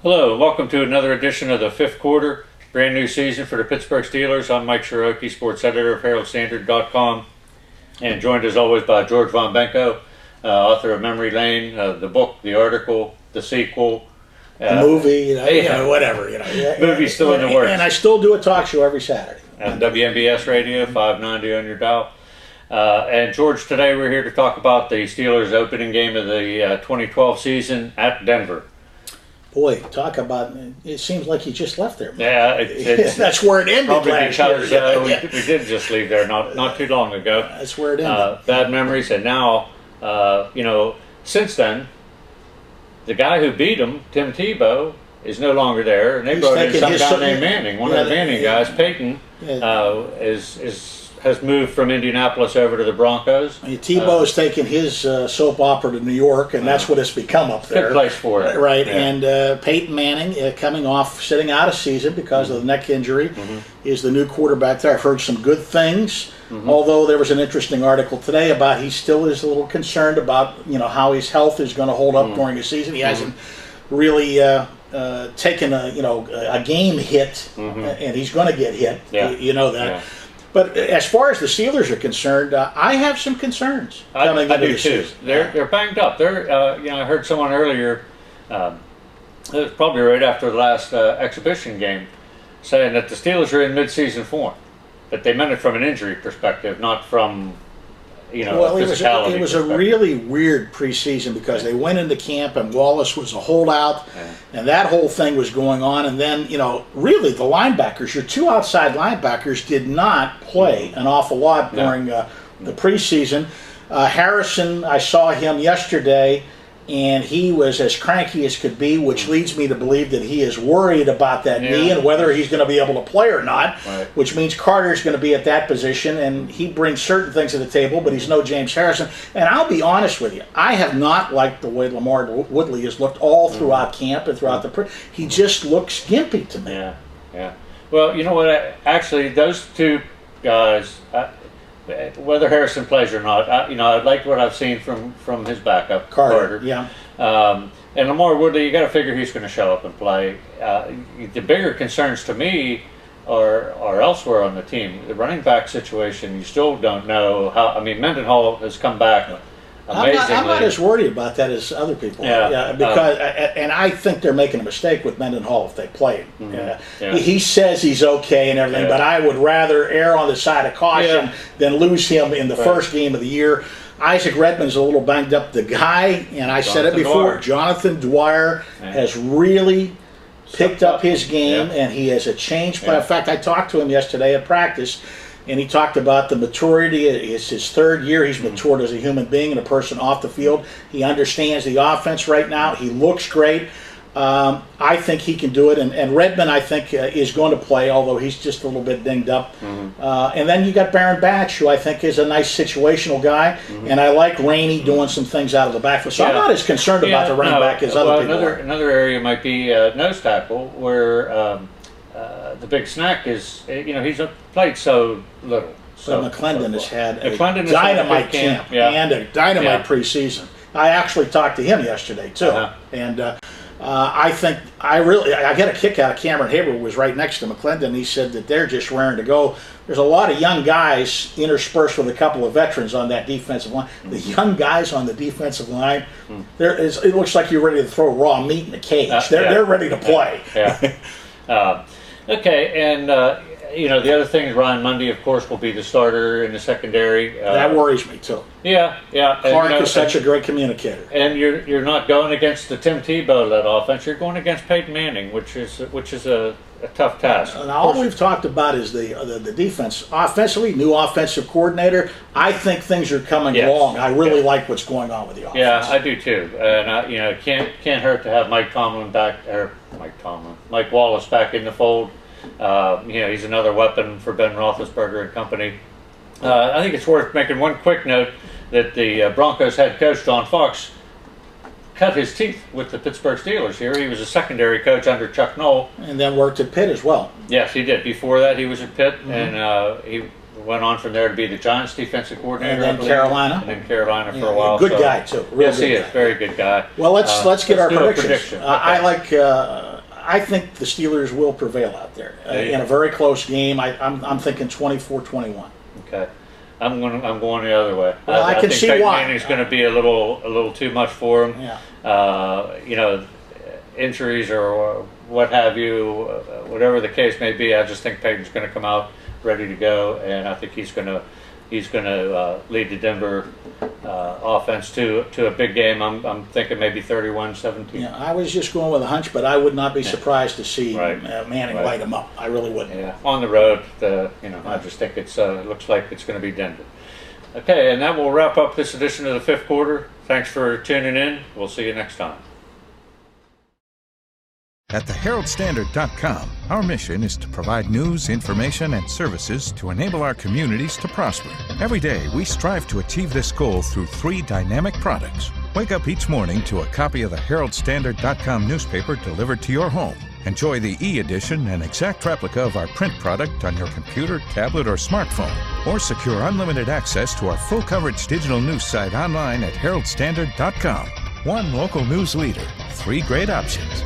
Hello, welcome to another edition of the fifth quarter, brand new season for the Pittsburgh Steelers. I'm Mike Ciarochi, sports editor of Herald-Standard.com, and joined as always by George Von Benko, author of Memory Lane, the book, the article, the sequel. The movie, whatever. Movie's still in the works. And I still do a talk show every Saturday. On WMBS radio, 590 on your dial. And George, today we're here to talk about the Steelers' opening game of the 2012 season at Denver. Boy, talk about, it seems like you just left there. Man. Yeah, that's where it ended last year. We did just leave there not too long ago. That's where it ended. Bad memories, and now, since then, the guy who beat him, Tim Tebow, is no longer there, and they brought in some guy named Manning. One of the Manning guys, Peyton, has moved from Indianapolis over to the Broncos. Tebow's taken his soap opera to New York, and that's what it's become up there. Good place for it. Right, yeah. And Peyton Manning, coming off sitting out a season because of the neck injury, is the new quarterback there. I've heard some good things, although there was an interesting article today about he still is a little concerned about how his health is going to hold up during the season. He hasn't really taken a game hit, and he's going to get hit. Yeah. You know that. Yeah. But as far as the Steelers are concerned, I have some concerns coming into the season. They're banged up. I heard someone earlier, it was probably right after the last exhibition game, saying that the Steelers are in mid-season form. But they meant it from an injury perspective, not from physicality. It was a really weird preseason because they went into camp and Wallace was a holdout, and that whole thing was going on. And then, really the linebackers, your two outside linebackers, did not play an awful lot during the preseason. Harrison, I saw him yesterday, and he was as cranky as could be, which leads me to believe that he is worried about that knee and whether he's going to be able to play or not, which means Carter's going to be at that position, and he brings certain things to the table, but he's no James Harrison. And I'll be honest with you, I have not liked the way Lamar Woodley has looked all throughout camp and throughout the he just looks gimpy to me. Yeah. Well, you know what? Actually, those two guys, whether Harrison plays or not, I like what I've seen from his backup, Carter. Yeah. And Lamar Woodley, you got to figure he's going to show up and play. The bigger concerns to me are elsewhere on the team. The running back situation, you still don't know how. I mean, Mendenhall has come back amazingly. I'm not as worried about that as other people. Because and I think they're making a mistake with Mendenhall if they play him. He says he's okay and everything, but I would rather err on the side of caution than lose him in the first game of the year. Isaac Redman's a little banged up. The guy, and I said it before, Jonathan Dwyer has really picked up his game, and he has a change plan. In fact, I talked to him yesterday at practice, and he talked about the maturity. It's his third year. He's matured as a human being and a person off the field. He understands the offense right now. He looks great. I think he can do it. And Redman, I think, is going to play, although he's just a little bit dinged up. And then you got Baron Batch, who I think is a nice situational guy. And I like Rainey doing some things out of the backfield. So I'm not as concerned about the running back as other people are. Another area might be nose tackle, where the big snack is, he's played so little. But McClendon has had a dynamite camp and a dynamite preseason. I actually talked to him yesterday, too. And I think I got a kick out of Cameron Haber, who was right next to McClendon. He said that they're just raring to go. There's a lot of young guys interspersed with a couple of veterans on that defensive line. The young guys on the defensive line, it looks like you're ready to throw raw meat in the cage. They're ready to play. Okay, and the other thing is Ryan Mundy, of course, will be the starter in the secondary. That worries me too. Clark is such a great communicator. And you're not going against the Tim Tebow led offense. You're going against Peyton Manning, which is a tough task. And all we've talked about is the defense. Offensively, new offensive coordinator. I think things are coming along. I really like what's going on with the offense. Yeah, I do too. And it can't hurt to have Mike Wallace back in the fold. He's another weapon for Ben Roethlisberger and company. I think it's worth making one quick note that the Broncos head coach, John Fox, cut his teeth with the Pittsburgh Steelers here. He was a secondary coach under Chuck Noll. And then worked at Pitt as well. Yes, he did. Before that, he was at Pitt, and he went on from there to be the Giants defensive coordinator. And then Carolina. And then Carolina for a while. Good guy, too. Yes, he is. Very good guy. Well, let's get our predictions. I like I think the Steelers will prevail out there in a very close game. I'm thinking 24-21. Okay. I'm going the other way. Well, I can think see Peyton why. Manning's going to be a little too much for him. Yeah. You know, injuries or what have you, whatever the case may be. I just think Peyton's going to come out ready to go, and I think he's going to lead the Denver offense to a big game. I'm thinking maybe 31-17. Yeah, I was just going with a hunch, but I would not be surprised to see Manning light him up. I really wouldn't. Yeah, on the road. I just think it looks like it's going to be Denver. Okay, and that will wrap up this edition of the fifth quarter. Thanks for tuning in. We'll see you next time. At the Herald-Standard.com, our mission is to provide news, information, and services to enable our communities to prosper. Every day, we strive to achieve this goal through 3 dynamic products. Wake up each morning to a copy of the Herald-Standard.com newspaper delivered to your home. Enjoy the e-edition and exact replica of our print product on your computer, tablet, or smartphone. Or secure unlimited access to our full-coverage digital news site online at Herald-Standard.com. One local news leader, 3 great options.